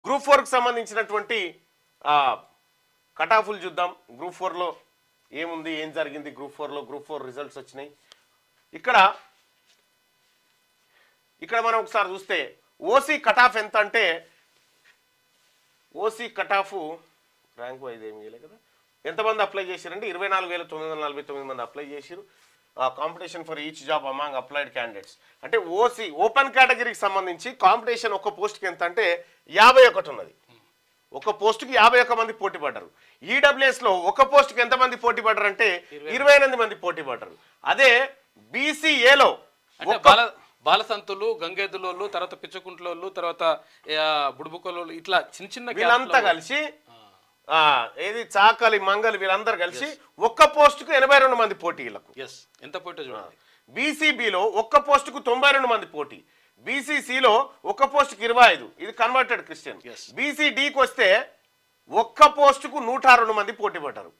Group 4కి సంబంధించినటువంటి కటాఫులు చూద్దాం. గ్రూప్ 4లో ఏముంది, ఏం జరిగింది గ్రూప్ 4లో. గ్రూప్ 4 రిజల్ట్స్ వచ్చినాయి. ఇక్కడ మనం ఒకసారి చూస్తే ఓసీ కటాఫ్ ఎంత అంటే, ఓసీ కటాఫ్ ర్యాంక్ వైజ్ ఏమి చేయలేదు కదా, ఎంతమంది అప్లై చేశారంటే 24,949 మంది అప్లై చేశారు. Competition for each job among applied candidates అంటే ఓసీ ఓపెన్ కేటగిరీకి సంబంధించి కాంపిటీషన్ ఒక పోస్ట్కి ఎంత అంటే 51 ఉన్నది. ఒక పోస్టుకి 51 మంది పోటీ పడ్డారు. ఈడబ్ల్యూఎస్లో ఒక పోస్టుకి ఎంతమంది పోటీ పడ్డారు అంటే 28 మంది పోటీ పడ్డారు. అదే బీసీఏలో బాలసంతులు, గంగేదులోళ్ళు, తర్వాత పిచ్చకుంట్లోళ్ళు, తర్వాత బుడుబుకోళ్ళు, ఇట్లా చిన్న చిన్న వీళ్ళంతా కలిసి ఏది చాకలి మంగలి వీళ్ళందరూ కలిసి ఒక్క పోస్టుకు 82 మంది పోటీలకు. ఎంత పోటీ చూడండి. బీసీబీలో ఒక్క పోస్టుకు 92 మంది పోటీ. బీసీసీలో ఒక్క పోస్టుకు 25, ఇది కన్వర్టెడ్ క్రిస్టియన్. బీసీడీకి వస్తే ఒక్క పోస్టుకు 102 మంది పోటీ పడ్డారు.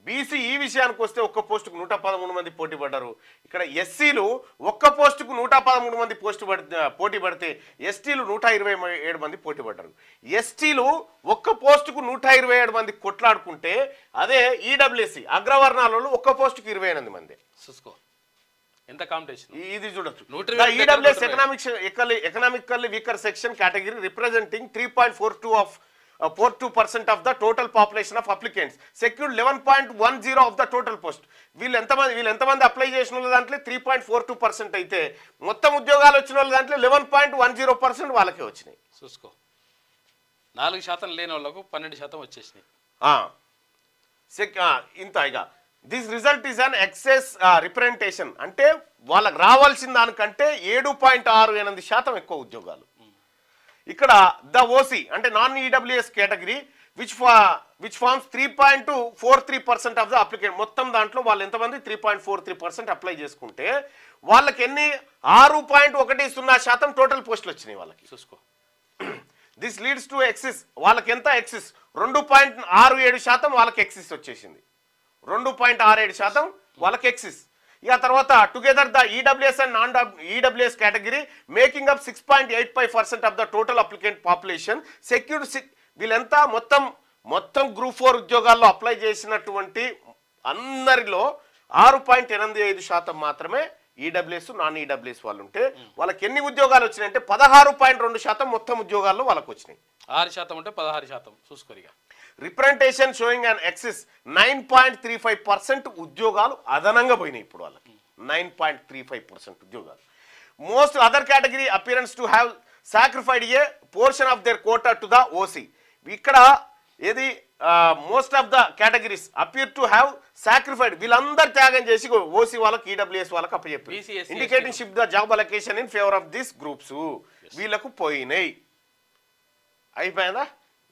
బీసీ ఈ విషయానికి వస్తే ఒక్క పోస్టుకు 113 మంది పోటీ పడ్డారు. ఇక్కడ ఎస్సీలు ఒక్క పోస్టుకు 113 మంది పోటీ పడితే ఎస్టీలు 127 మంది పోటీ పడ్డారు. ఎస్టీలు ఒక్క పోస్టుకు 127 మంది కొట్లాడుకుంటే అదే ఈడబ్ల్యూఎస్సీ అగ్రవర్ణాలలో ఒక్క పోస్టుకు 28 మంది. చూసుకో ఎంత కాంపిటీషన్. ఇది చూడొచ్చు. EWS economically weaker section category representing 3.42% of the total population of applicants secured 11.10 of the total post. వీళ్ళు ఎంతమంది అప్లై చేసిన వాళ్ళ దాంట్లో 3.42% అయితే మొత్తం ఉద్యోగాలు వచ్చిన వాళ్ళ దాంట్లో 11.10% వాళ్ళకే వచ్చినాయి. చూసుకో 4% లేని వాళ్ళకు 12% వచ్చేసినాయి. ఇంత ఇక this result is an excess representation అంటే వాళ్ళకి రావాల్సిన దానికంటే 7.68% ఎక్కువ ఉద్యోగాలు. ఇక్కడ ద ఓసీ అంటే non EWS category which forms 3.43% of the applicant. మొత్తం దాంట్లో వాళ్ళు ఎంతమంది 3.43% అప్లై చేసుకుంటే వాళ్ళకి ఎన్ని 6.10% టోటల్ పోస్టులు వచ్చినాయి వాళ్ళకి. చూసుకో దిస్ లీడ్స్ టు ఎక్సిస్. వాళ్ళకి ఎంత ఎక్సిస్ 2.67% వాళ్ళకి ఎక్సిస్ వచ్చేసింది. 2.67% వాళ్ళకి ఎక్సిస్. ఇక తర్వాత together the EWS and non EWS category making up 6.85% of the total applicant population secured. వీళ్ళంతా మొత్తం గ్రూప్ 4 ఉద్యోగాల్లో అప్లై చేసినటువంటి అందరిలో 6.85% మాత్రమే ఈడబ్ల్యూఎస్ నాన్ ఈడబ్ల్యూఎస్ వాళ్ళు ఉంటే వాళ్ళకి ఎన్ని ఉద్యోగాలు వచ్చినాయంటే 16.2% మొత్తం ఉద్యోగాల్లో వాళ్ళకి వచ్చినాయి. 6% అంటే 16%. చూసుకోరిగా రిప్రజెంటేషన్ షోయింగ్ అండ్ ఎక్సిస్ 9.35% ఉద్యోగాలు అదనంగా పోయినాయి. ఇప్పుడు వాళ్ళకి 9.35% ఉద్యోగాలు. Most other category appearance to have sacrificed a portion of their quota to the OC. ఇక్కడ ఏది most of the categories appear to have sacrificed వీళ్ళందరూ త్యాగం చేసి ఓసీ వాళ్ళకి ఈడబ్ల్యూఎస్ వాళ్ళకి అప్పచెప్పి indicating shift the job allocation in favour of this groups. వీళ్ళకు పోయినాయి. అయిపోయిందా?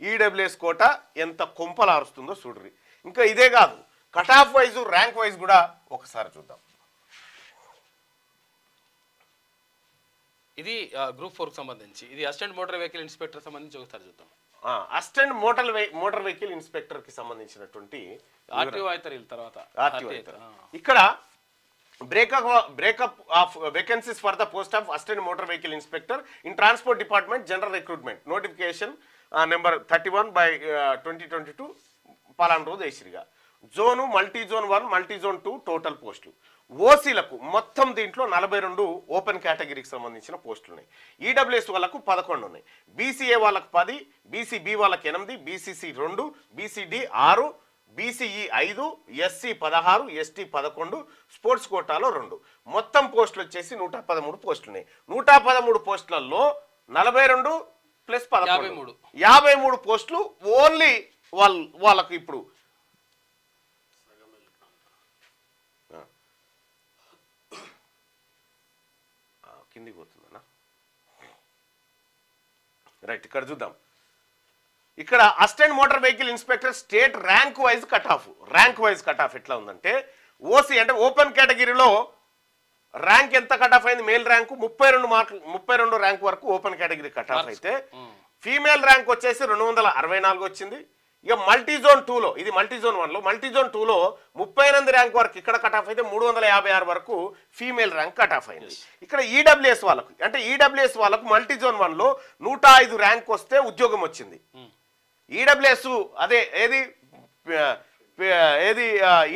ఈడబ్ల్యూఎస్ కోట ఎంత కొంపలారుస్తుందో చూడ్రి. ఇంకా ఇదే కాదు, కటాఫ్ వైజ్ ర్యాంక్ వైజ్ కూడా ఒకసారి చూద్దాం. ఇది గ్రూప్ 4కి సంబంధించి, ఇది అసిస్టెంట్ మోటార్ వెహికల్ ఇన్స్పెక్టర్ సంబంధించి ఒకసారి చూద్దాం. అసిస్టెంట్ మోటార్ వెహికల్ ఇన్స్పెక్టర్ కి సంబంధించినటువంటి ఆర్టీఓ అవుతారు తర్వాత. ఇక్కడ breakup of vacancies for the post of assistant motor vehicle inspector in transport department general recruitment notification number 31/2022 పాలన రోజు వేసిరిగా. Zone multi zone 1 multi zone 2 total పోస్టులు. ఓసీలకు మొత్తం దీంట్లో 42 ఓపెన్ కేటగిరీకి సంబంధించిన పోస్టులు ఉన్నాయి. ఈడబ్ల్యూఎస్ వాళ్ళకు 11 ఉన్నాయి. బీసీఏ వాళ్ళకు 10, బీసీబీ వాళ్ళకి 8, BCC 2, BCD 6, BCE 5, SC 16, ST 11, sports కోటాలో 2. మొత్తం పోస్టులు వచ్చేసి 113 పోస్టులు ఉన్నాయి. 113 పోస్టులలో 42 ప్లస్ 11 53 పోస్టులు ఓన్లీ వాళ్ళకు ఇప్పుడు కిందికి పోతుందన్నా. రైట్, ఇక్కడ చూద్దాం. ఇక్కడ assistant motor vehicle inspector state rank wise cut off ఎట్లా ఉందంటే, ఓసీ అంటే ఓపెన్ కేటగిరీలో ర్యాంక్ ఎంత కట్ ఆఫ్ అయింది? మేల్ ర్యాంకు 32 ర్యాంక్ వరకు ఓపెన్ కేటగిరీ కట్ ఆఫ్ అయితే, ఫీమేల్ ర్యాంక్ వచ్చేసి 264 వచ్చింది. ఇక మల్టీజోన్ 2లో, ఇది మల్టీజోన్ 1లో, మల్టీజోన్ 2లో 38 ర్యాంక్ వరకు ఇక్కడ కట్ ఆఫ్ అయితే 356 వరకు ఫీమేల్ ర్యాంక్ కట్ ఆఫ్ అయింది. ఇక్కడ ఈడబ్ల్యూఎస్ వాళ్ళకు, అంటే ఈడబ్ల్యూఎస్ వాళ్ళకు మల్టీజోన్ 1లో 105 ర్యాంక్ వస్తే ఉద్యోగం వచ్చింది. ఈడబ్ల్యూఎస్ అదే ఏది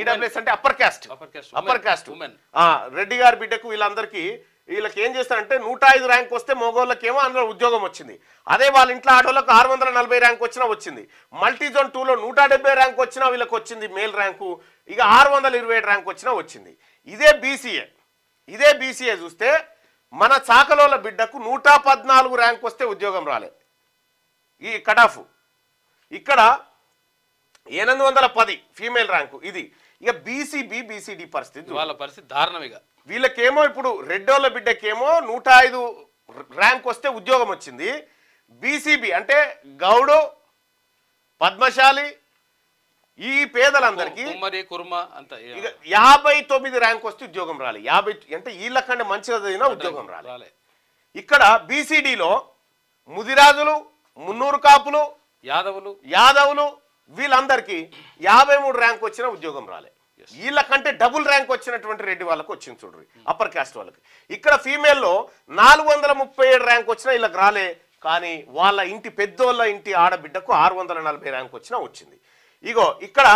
ఈడబ్ల్యూఎస్ అంటే అప్పర్ క్యాస్ట్ రెడ్డి గారి బిడ్డకు వీళ్ళకి ఏం చేస్తారంటే 105 ర్యాంక్ వస్తే మగోళ్ళకేమో అందులో ఉద్యోగం వచ్చింది. అదే వాళ్ళ ఇంట్లో ఆడోళ్ళకు 640 ర్యాంక్ వచ్చినా వచ్చింది. మల్టీజోన్ 2లో 170 ర్యాంక్ వచ్చినా వీళ్ళకి వచ్చింది మేల్ ర్యాంకు. ఇక 627 ర్యాంక్ వచ్చినా వచ్చింది. ఇదే బీసీఏ చూస్తే మన చాకలోళ్ళ బిడ్డకు 114 ర్యాంక్ వస్తే ఉద్యోగం రాలే, ఈ కట్ ఆఫ్. ఇక్కడ 810 ఫీమేల్ ర్యాంకు ఇది. ఇక బీసీడీ పరిస్థితి, వాళ్ళ పరిస్థితి దారుణంగా. వీళ్ళకేమో ఇప్పుడు రెడ్డోళ్ళ బిడ్డకేమో 105 ర్యాంక్ వస్తే ఉద్యోగం వచ్చింది. బీసీబీ అంటే గౌడు, పద్మశాలి, ఈ పేదలందరికీ 59 ర్యాంక్ వస్తే ఉద్యోగం రాలి. 50 అంటే వీళ్ళకంటే మంచిగా చదివినా ఉద్యోగం రాలి. ఇక్కడ బీసీడీలో ముదిరాజులు, మున్నూరు కాపులు, యాదవులు వీళ్ళందరికీ 53 ర్యాంక్ వచ్చినా ఉద్యోగం రాలే. వీళ్ళకంటే డబుల్ ర్యాంక్ వచ్చినటువంటి రెడ్డి వాళ్ళకు వచ్చింది చూడ్రి, అప్పర్ క్యాస్ట్ వాళ్ళకి. ఇక్కడ ఫీమేల్లో 437 ర్యాంక్ వచ్చినా వీళ్ళకి రాలే, కానీ వాళ్ళ ఇంటి పెద్దోళ్ళ ఇంటి ఆడబిడ్డకు 640 ర్యాంక్ వచ్చినా వచ్చింది. ఇగో ఇక్కడ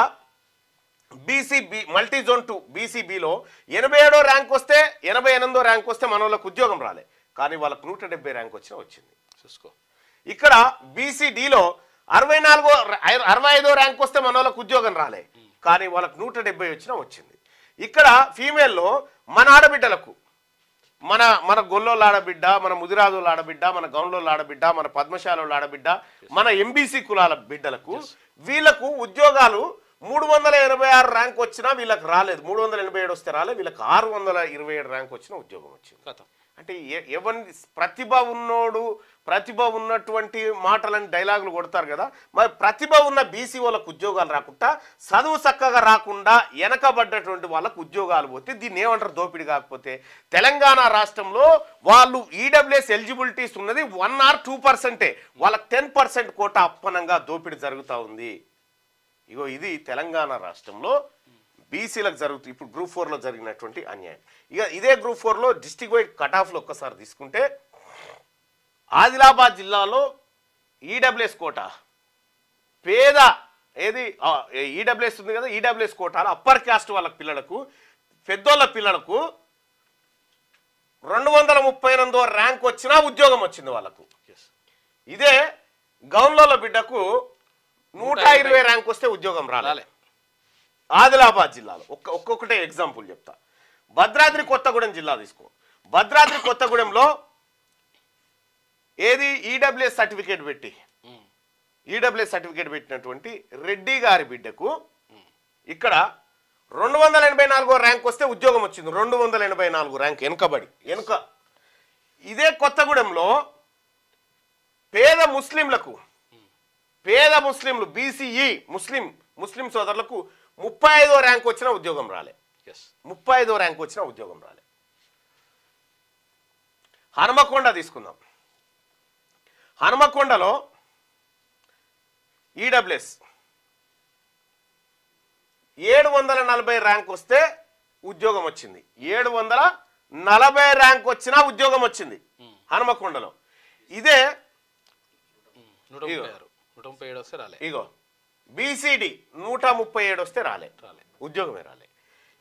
బీసీబీ మల్టీజోన్ 2 బీసీబీలో 87 ర్యాంక్ వస్తే 88 ర్యాంక్ వస్తే మన వాళ్ళకు ఉద్యోగం రాలే, కానీ వాళ్ళకు 170 ర్యాంక్ వచ్చినా వచ్చింది. చూసుకో ఇక్కడ బీసీడీలో 65 ర్యాంక్ వస్తే మన వాళ్ళకు ఉద్యోగం రాలే, కానీ వాళ్ళకు 170 వచ్చినా వచ్చింది. ఇక్కడ ఫీమేల్లో మన ఆడబిడ్డలకు, మన గొల్లోళ్ళ ఆడబిడ్డ, మన ముదిరాజుల ఆడబిడ్డ, మన గౌండ్లోళ్ళ ఆడబిడ్డ, మన పద్మశాల ఆడబిడ్డ, మన ఎంబీసీ కులాల బిడ్డలకు వీళ్ళకు ఉద్యోగాలు 386 ర్యాంక్ వచ్చినా వీళ్ళకి రాలేదు. 387 వస్తే రాలే, వీళ్ళకి 627 ర్యాంక్ వచ్చినా ఉద్యోగం వచ్చింది. అంటే ఎవరి ప్రతిభ ఉన్నటువంటి మాటలని డైలాగులు కొడతారు కదా, మరి ప్రతిభ ఉన్న బీసీ వాళ్ళకు ఉద్యోగాలు రాకుండా, చదువు చక్కగా రాకుండా వెనకబడ్డటువంటి వాళ్ళకు ఉద్యోగాలు పోతే దీన్ని ఏమంటారు? దోపిడీ. కాకపోతే తెలంగాణ రాష్ట్రంలో వాళ్ళు ఈడబ్ల్యూఎస్ ఎలిజిబిలిటీస్ ఉన్నది 1 or 2%, వాళ్ళకి 10% కోటా అప్పనంగా దోపిడీ జరుగుతూ ఉంది. ఇగో ఇది తెలంగాణ రాష్ట్రంలో బీసీలకు జరుగుతుంది. ఇప్పుడు గ్రూప్ 4లో జరిగినటువంటి అన్యాయం. ఇక ఇదే గ్రూప్ 4లో డిస్ట్రిక్ట్ వైడ్ కట్ ఆఫ్లో ఒక్కసారి తీసుకుంటే ఆదిలాబాద్ జిల్లాలో ఈడబ్ల్యూఎస్ కోటా పేద ఈడబ్ల్యూఎస్ ఉంది కదా, ఈడబ్ల్యూఎస్ కోటాలో అప్పర్ క్యాస్ట్ వాళ్ళ పిల్లలకు, పెద్దోళ్ళ పిల్లలకు 238 ర్యాంక్ వచ్చినా ఉద్యోగం వచ్చింది వాళ్ళకు. ఇదే గౌన్లోళ్ళ బిడ్డకు 120 ర్యాంక్ వస్తే ఉద్యోగం రాలే. ఆదిలాబాద్ జిల్లాలో ఒక్కొక్కటే ఎగ్జాంపుల్ చెప్తా. భద్రాద్రి కొత్తగూడెం జిల్లా తీసుకో. భద్రాద్రి కొత్తగూడెంలో ఈడబ్ల్యూఎస్ సర్టిఫికేట్ పెట్టినటువంటి రెడ్డి గారి బిడ్డకు ఇక్కడ 284 ర్యాంక్ వస్తే ఉద్యోగం వచ్చింది. 284 ర్యాంక్ వెనుక. ఇదే కొత్తగూడెంలో పేద ముస్లింలు బీసీఈ ముస్లిం సోదరులకు 35 ర్యాంక్ వచ్చినా ఉద్యోగం రాలే. 35 ర్యాంక్ వచ్చినా ఉద్యోగం రాలే. హనుమకొండ తీసుకుందాం. హనుమకొండలో ఈడబ్ల్యూఎస్ 740 ర్యాంక్ వస్తే ఉద్యోగం వచ్చింది. 740 ర్యాంక్ వచ్చినా ఉద్యోగం వచ్చింది హనుమకొండలో. ఇదే 137 వస్తే రాలే. ఇగో బీసీడీ 137 వస్తే రాలే, ఉద్యోగమే రాలే.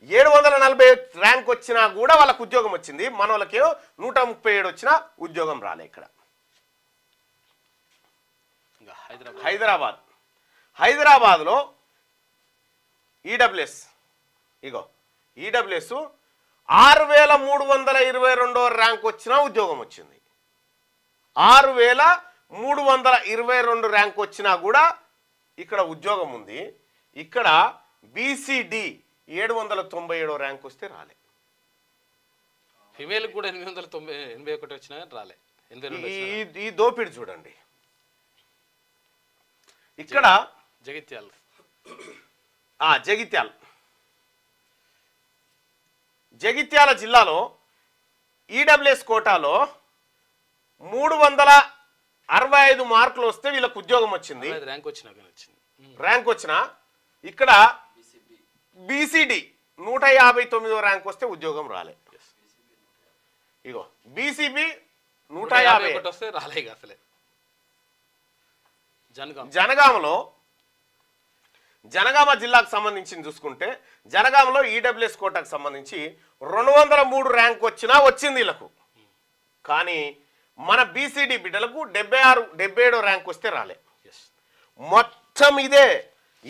740 ర్యాంక్ వచ్చినా కూడా వాళ్ళకు ఉద్యోగం వచ్చింది. మన వాళ్ళకి 137 వచ్చినా ఉద్యోగం రాలే. ఇక్కడ హైదరాబాద్లో ఈడబ్ల్యూఎస్ 6322 ర్యాంక్ వచ్చినా ఉద్యోగం వచ్చింది. 6322 ర్యాంక్ వచ్చినా కూడా ఇక్కడ ఉద్యోగం ఉంది. ఇక్కడ బీసీడీ 797 ర్యాంక్ వస్తే రాలే. ఫిమేల్ కూడా 881 వచ్చినా రాలే. ఈ దోపిడి చూడండి. ఇక్కడ జగిత్యాల జిల్లాలో ఈడబ్ల్యూఎస్ కోటాలో 65 మార్కులు వస్తే వీళ్ళకి ఉద్యోగం వచ్చింది, ర్యాంక్ వచ్చినాక వచ్చింది. ర్యాంక్ వచ్చినా ఇక్కడ బీసీడీ 159వ ర్యాంక్ వస్తే ఉద్యోగం రాలే. ఇగో బీసీబీ 150 వస్తే రాలే అసలే. జనగామ జిల్లాకు సంబంధించి చూసుకుంటే జనగామలో ఈడబ్ల్యూఎస్ కోటాకు సంబంధించి 203 ర్యాంక్ వచ్చినా వచ్చింది వీళ్ళకు. కానీ మన బీసీడీ బిడ్డలకు 77 ర్యాంక్ వస్తే రాలే. మొత్తం ఇదే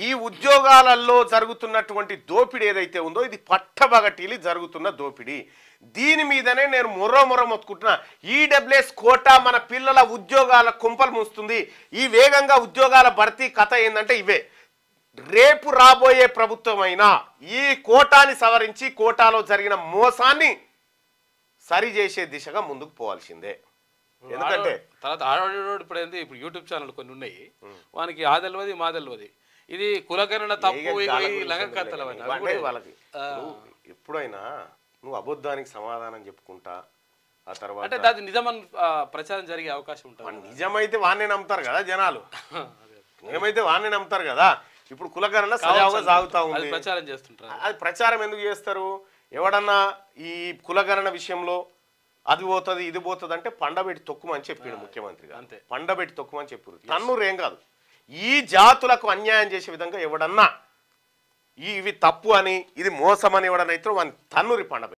ఈ ఉద్యోగాలలో జరుగుతున్నటువంటి దోపిడీ ఏదైతే ఉందో ఇది పట్టబగటీలి జరుగుతున్న దోపిడీ. దీని మీదనే నేను మొర్ర మొత్తుకుంటున్నా. ఈడబ్ల్యూఎస్ కోటా మన పిల్లల ఉద్యోగాల కుంపలు మూస్తుంది. ఈ వేగంగా ఉద్యోగాల భర్తీ కథ ఏంటంటే ఇవే. రేపు రాబోయే ప్రభుత్వమైనా ఈ కోటాని సవరించి కోటాలో జరిగిన మోసాన్ని సరిచేసే దిశగా ముందుకు పోవాల్సిందే. ఎందుకంటే తర్వాత ఆడవాడు ఇప్పుడు ఏంది, ఇప్పుడు యూట్యూబ్ ఛానల్ కొన్ని ఉన్నాయి, వానికి ఆ తెలియదు మా తెలియదు, ఇది కులకరణ తప్పు వాళ్ళకి ఎప్పుడైనా నువ్వు అబద్ధానికి సమాధానం చెప్పుకుంటా ఆ తర్వాత అంటే అది నిజమని ప్రచారం జరిగే అవకాశం ఉంటుంది. నిజమైతే వాడిని నమ్ముతారు కదా జనాలు, నిజమైతే వాడిని నమ్ముతారు కదా. ఇప్పుడు కులకరణ సజావుగా సాగుతా ఉంది, ప్రచారం చేస్తుంటారు. అది ప్రచారం ఎందుకు చేస్తారు? ఎవడన్నా ఈ కులకరణ విషయంలో అది పోతుంది ఇది పోతుంది అంటే పండబెట్టి తొక్కుమని చెప్పాడు ముఖ్యమంత్రి గారు. అంతే, పండబెట్టి తొక్కుమని చెప్పారు. తన్నురేం కాదు, ఈ జాతులకు అన్యాయం చేసే విధంగా ఎవడన్నా ఇవి తప్పు అని ఇది మోసం అని ఎవడనైతే వాని తన్నురి పండబెట్టి